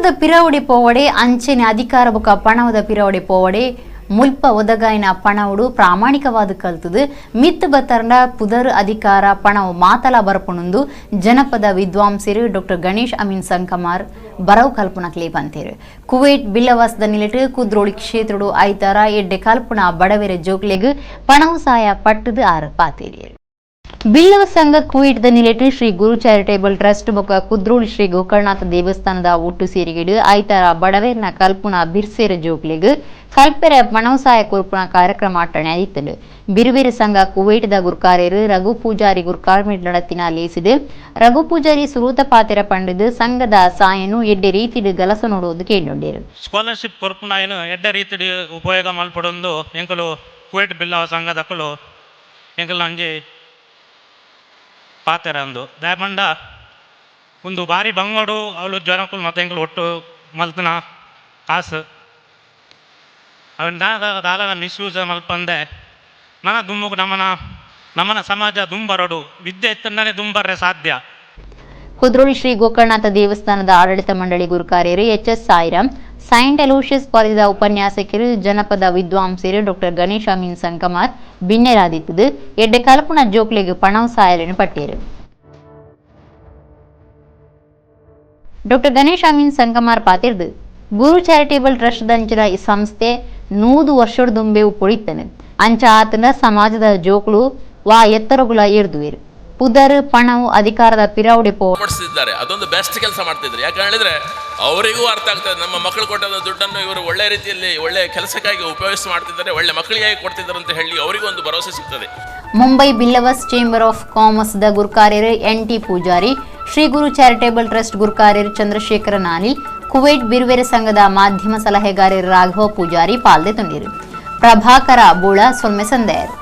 ಪಣವದ ಪಿರವಡಿ ಪೋವಡೆ ಅಂಚೆನೆ ಅಧಿಕಾರ ಬುಕ ಪಣವದ ಪಿರವಡಿ ಪೋವಡೆ ಮುಲ್ಪ ಒದಗಾಯಿನ ಪಣವಡು ಪ್ರಾಮಾಣಿಕವಾದ ಕಲ್ತದು ಮಿತ್ ಬತ್ತರ್ನ ಪುದರ್ ಅಧಿಕಾರ ಪಣವು ಮಾತಲ ಬರಪುಣಂದು ಜನಪದ ವಿದ್ವಾಂಸರು ಡಾಕ್ಟರ್ ಗಣೇಶ್ ಅಮೀನ್ ಸಂಕಮಾರ್ ಬರವು ಕಲ್ಪನಕ್ಲೆ ಬಂತೇರು ಕುವೈಟ್ ಬಿಲ್ಲವಾಸದ ನಿಲಟ್ ಕುದ್ರೋಳಿ ಕ್ಷೇತ್ರಡು ಐತಾರ ಎಡ್ಡೆ ಕಲ್ಪನಾ ಬಡವೆರ ಜೋಕ್ಲೆಗ್ ಪಣವು ಸಹಾಯ ಪಟ್ಟದು ಆರು ಪಾತೇರಿಯರು ಬಿಲ್ಲವ ಸಂಘ ಕುವೈಟ್ ದ ನಿಲೆಟ್ ಶ್ರೀ ಗುರು ಚಾರಿಟೇಬಲ್ ಟ್ರಸ್ಟ್ ಬೊಕ ಕುದ್ರೋಳಿ ಶ್ರೀ ಗೋಕರ್ಣನಾಥ ದೇವಸ್ಥಾನದ ಒಟ್ಟು ಸೇರಿಗೆಡು ಐತಾರ ಬಡವೇರ್ನ ಕಲ್ಪನಾ ಬಿರ್ಸೇರ ಜೋಕ್ಲೆಗ್ ಕಲ್ಪೆರ ಪಣವು ಸಹಾಯ ಕೊರ್ಪುನ ಕಾರ್ಯಕ್ರಮ ಆಟಣೆ ಆಯಿತಲು ಬಿರುಬೇರೆ ಸಂಘ ಕುವೈಟ್ ದ ಗುರ್ಕಾರ್ಯರು ರಘು ಪೂಜಾರಿ ಗುರ್ಕಾರ್ಮೆಟ್ ನಡತಿನ ಲೇಸಿದು ರಘು ಪೂಜಾರಿ ಸುರೂತ ಪಾತೆರ ಪಂಡಿದು ಸಂಘದ ಸಾಯನು ಎಡ್ಡೆ ರೀತಿಡು ಗಲಸ ನೋಡುವುದು ಕೇಳಿಕೊಂಡರು ಸ್ಕಾಲರ್ಶಿಪ್ ಕೊರ್ಪುನ ಎಡ್ಡೆ ರೀತಿಡು ಉಪಯೋಗ ಮಲ್ಪಡೊಂದು ಎಂಕಲು ಕುವೈಟ್ ಬಿಲ್ಲವ ಸಂಘದಕ್ಕಲು ಎಂಕಲು ನಂಗೆ ಪಾತೆರ ಅಂದು ದಾಯಪಂಡ ಒಂದು ಬಾರಿ ಬಂಗೋಡು ಅವಳು ಜನಕ್ಕೂ ಮತ್ತೆ ಎಂಕಲು ಒಟ್ಟು ಮಲ್ತನ ಕಾಸು ಅವನ ದಾದ ಮಿಸ್ಯೂಸ್ ಮಲ್ಪಂದೆ ನನ್ನ ದುಮ್ಮು ನಮ್ಮನ ಸಮಾಜ ದುಂಬರಡು ವಿದ್ಯೆ ಎತ್ತನೇ ದುಂಬರ್ರೆ ಸಾಧ್ಯ ಕುದ್ರೋಳಿ ಶ್ರೀ ಗೋಕರ್ಣನಾಥ ದೇವಸ್ಥಾನದ ಆಡಳಿತ ಮಂಡಳಿ ಗುರುಕಾರ್ಯರು ಎಚ್.ಎಸ್. ಸಾಯಿರಾಮ್ ಸೈಂಟ್ ಅಲೋಷಿಯಸ್ ಕಾಲೇಜದ ಉಪನ್ಯಾಸಕರು ಜನಪದ ವಿದ್ವಾಂಸರು ಡಾಕ್ಟರ್ ಗಣೇಶ್ ಅಮೀನ್ ಸಂಕಮಾರ್ ಬಿನ್ನೆರಾದಿತ್ತದು ಎಡ್ಡೆ ಕಲ್ಪನಾ ಜೋಕ್ಲೆಗ್ ಪಣವು ಸಾಯಲನ್ನು ಪಟ್ಟೇರು ಡಾಕ್ಟರ್ ಗಣೇಶ್ ಅಮೀನ್ ಸಂಕಮಾರ್ ಪಾತಿರ್ದು ಗುರು ಚಾರಿಟೇಬಲ್ ಟ್ರಸ್ಟ್ ದಂಚಿನ ಈ ಸಂಸ್ಥೆ 100 ವರ್ಷದ ದುಂಬೆವು ಪೊಳಿತನೆ ಅಂಚ ಆತನ ಸಮಾಜದ ಜೋಕ್ಲು ವಾ ಎತ್ತರಗುಲ ಏರ್ದುವೇರು ಪುದರ್ ಪಣವು ಅಧಿಕಾರದ ಪಿರಾವಡೆ ಮಾಡಿಸಿದ್ದಾರೆ ಅದೊಂದು ಬೆಸ್ಟ್ ಕೆಲಸ ಮಾಡ್ತಿದ್ರು ಯಾಕೆ ಹೇಳಿದ್ರೆ ಅವರಿಗೂ ಅರ್ಥ ಆಗ್ತದೆ ನಮ್ಮ ಮಕ್ಕಳು ಕೊಟ್ಟದ ದುಡ್ಡನ್ನು ಇವರು ಒಳ್ಳೆ ರೀತಿಯಲ್ಲಿ ಒಳ್ಳೆ ಕೆಲಸಕ್ಕಾಗಿ ಉಪಯೋಗಿಸಿ ಮಾಡ್ತಿದ್ದಾರೆ ಒಳ್ಳೆ ಮಕ್ಕಳಿಗಾಗಿ ಕೊಡ್ತಿದ್ದಾರೆ ಅಂತ ಹೇಳಿ ಅವರಿಗೂ ಒಂದು ಭರವಸೆ ಸಿಗ್ತದೆ Mumbai Billavas chamber of commerce ದ ಗುರುಕಾರ್ಯರು N T. Poojari Shri Guru charitable trust ಗುರುಕಾರ್ಯರು ಚಂದ್ರಶೇಖರ ನಾನಿಲ್ ಕುವೈಟ್ ಬಿರುವೆರೆ ಸಂಘದ ಮಾಧ್ಯಮ ಸಲಹೆಗಾರರು ರಾಘವ ಪೂಜಾರಿ ಪಾಲ್ದೆ ತುಂಡಿರು ಪ್ರಭಾಕರ ಬೋಳ ಸೊಲ್ಮೆ ಸಂದೇರ್